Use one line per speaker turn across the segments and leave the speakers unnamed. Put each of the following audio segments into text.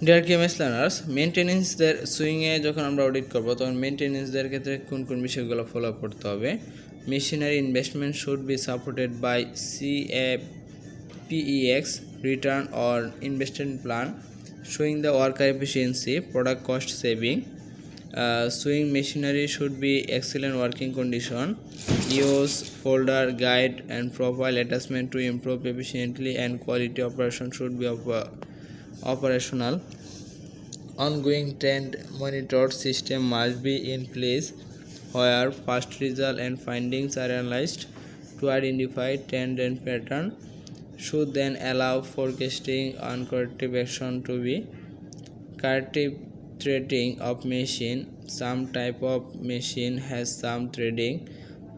Deer QMS learners, মেনটেন্যান্সদের সুইংয়ে যখন আমরা audit করব তখন মেনটেন্যান্সদের ক্ষেত্রে কোন কোন বিষয়গুলো ফলো করতে হবে। Machinery investment should be supported by CAPEX return or investment plan showing the worker efficiency, product cost saving. Sewing machinery should be excellent working condition. Use folder, guide and profile attachment to improve efficiently and quality. Operation should be operational. Ongoing trend monitored system must be in place where past results and findings are analyzed to identify trend and pattern. Should then allow forecasting on corrective action to be. Corrective threading of machine. Some type of machine has some threading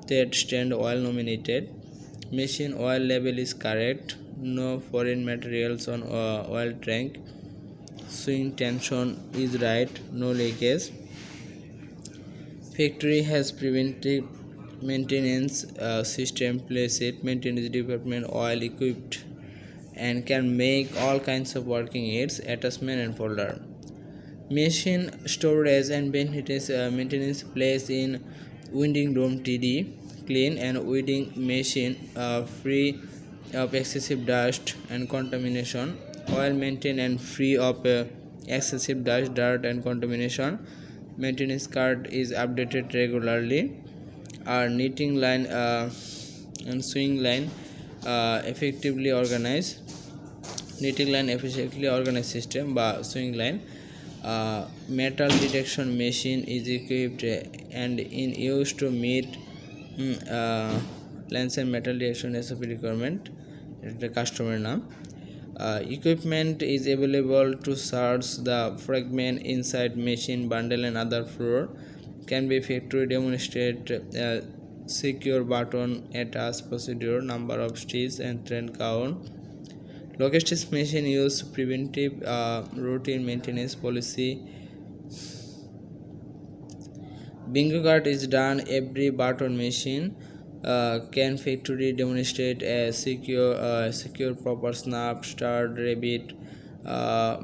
that stand oil nominated. Machine oil level is correct. No foreign materials on oil tank. Swing tension is right. No leakage. Factory has preventive maintenance system placed. Maintenance department oil equipped and can make all kinds of working aids, attachment and folder. Machine storage and maintenance place in winding room TD, clean and winding machine free of excessive dust and contamination. Oil maintained and free of excessive dust, dirt and contamination. Maintenance card is updated regularly. Our knitting line and sewing line effectively organized. Knitting line efficiently organized system by sewing line. Metal detection machine is equipped and in use to meet lens and metal detection SOP requirement. The customer name. Equipment is available to search the fragment inside machine bundle and other floor. Can be factory demonstrate secure button attach procedure, number of stitches and trend count. Logistics machine use preventive routine maintenance policy. Bingo card is done every button machine. Can factory demonstrate a secure proper snap, start, rabbit,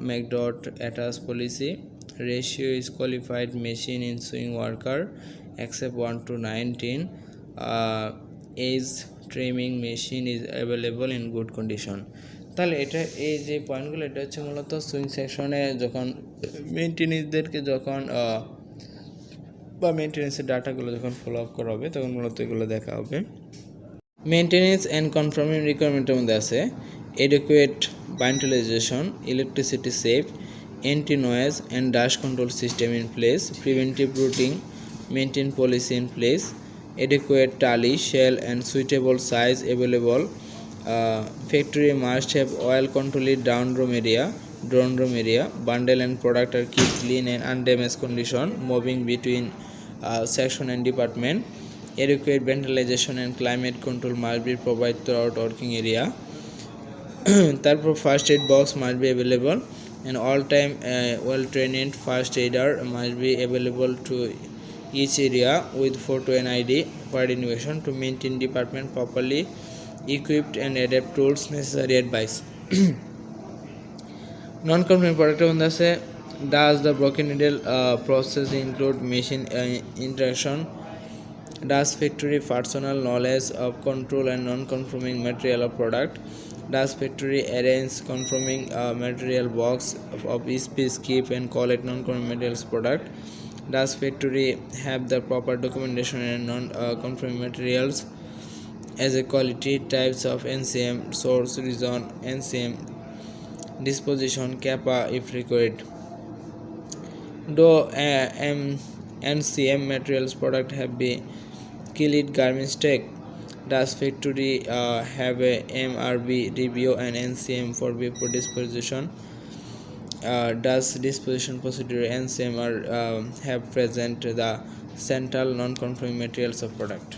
McDot attach policy. Ratio is qualified machine in sewing worker except 1:19. Age trimming machine is available in good condition. তাহলে এটা এই যে পয়েন্টগুলো এটা হচ্ছে মূলত swing সেকশনে যখন মেইনটেনেন্সদেরকে যখন বা মেইনটেনেন্সের ডাটাগুলো যখন ফলো আপ করা হবে তখন মূলত এগুলো দেখা হবে। মেইনটেনেন্স অ্যান্ড কনফার্মিং রিকোয়ারমেন্টের মধ্যে আছে adequate ventilation, electricity save, anti noise and dust control system in place, preventive routing, maintain policy in place, adequate tally, shell and suitable size available. Factory must have oil controlled drone room area, bundle and product are kept clean and undamaged condition, moving between section and department. Adequate ventilation and climate control must be provided throughout working area. Therefore first aid box must be available and all time well trained first aider must be available to each area with photo and ID coordination to maintain department properly equipped and adapt tools necessary advice. Non-conforming product say does the broken needle process include machine interaction? Does factory personal knowledge of control and non-conforming material of product? Does factory arrange conforming material box of each piece keep and collect non-conforming materials product? Does factory have the proper documentation and non-conforming materials as a quality, types of NCM, source, reason, NCM, disposition, kappa if required? Do NCM materials product have been killed garments tag? Does factory have a MRB review and NCM for before disposition? Does disposition procedure NCM have present the central non-conforming materials of product?